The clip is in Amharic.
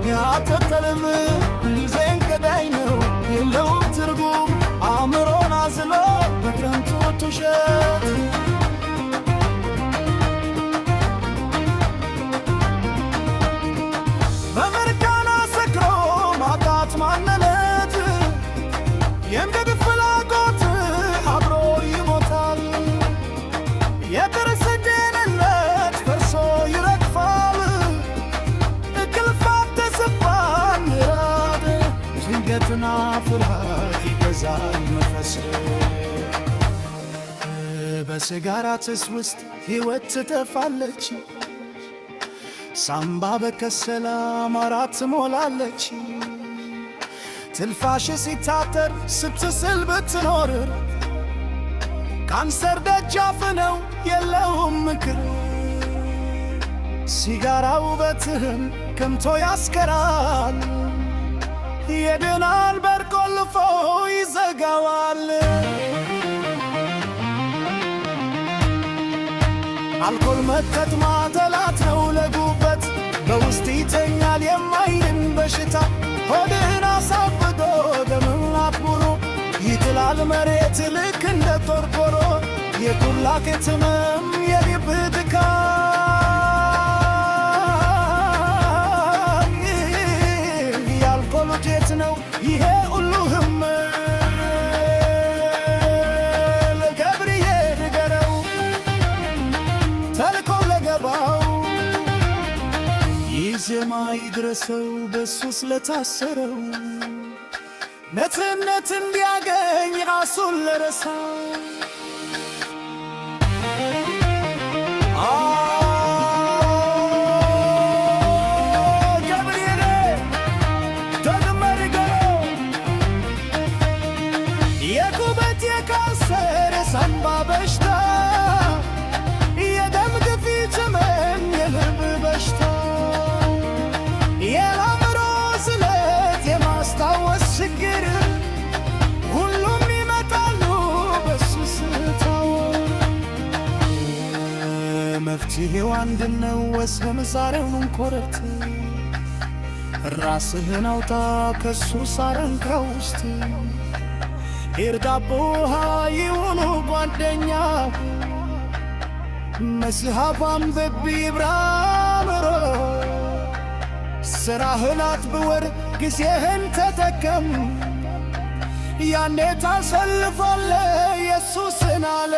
ያተተለም ሊዜን ገዳይ ነው የለውም ትርጉም አእምሮን አዝሎ በክረምቱ ትውሸት በመርካና ሰክሮ ማጣት ማንነት የምግብ ፍላጎት አብሮ ይሞታል የደረሰጀንለት ፈርሶ ይረግፋል ድንገትና ፍርሃት ይገዛል መንፈስ በሲጋራ ጭስ ውስጥ ሕይወት ትጠፋለች ሳምባ በከሰላ ማራት ትሞላለች ትንፋሽ ሲታጠር ስትስል ብትኖር ካንሰር ደጃፍ ነው የለውም ምክር ሲጋራ ውበትህን ከምቶ ያስከራል የድናል በር ቆልፎ ይዘጋዋል አልኮል መጠጥ ማተላት ነው ለጉበት በውስጥ ይተኛል የማይድን በሽታ ሆድን አሳብዶ ደምን አክቡሮ ይጥላል መሬት ልክ እንደ ጦርቆሮ የኩላሊት ህመም የልብ ድካም የአልኮል ውጤት ነው ይሄ ሁሉ ህመም ለገብርዬ ንገረው ተልኮ ለገባው ይህ ዜማ ይድረሰው በሱ ስለታሰረው ነፃነት እንዲያገኝ ራሱን ለረሳው የጉበት የካንሰር የሳንባ በሽታ የደም ግፊት ህመም የልብ በሽታ የአእምሮ ዝለት የማስታወስ ችግር ሁሉም ይመጣሉ በሱ ስታወር መፍትሄው አንድነው ወስን ዛሬውን ኮረት ራስህን አውጣ ከሱ ሳረንካ ውስጥ ይርዳቦ ይሁኑ ጓደኛ መስሃባም በቢብራምሮ ስራህን አትብወር ጊዜህን ተጠቀም ያኔ ታሰልፋለህ ኢየሱስን አለ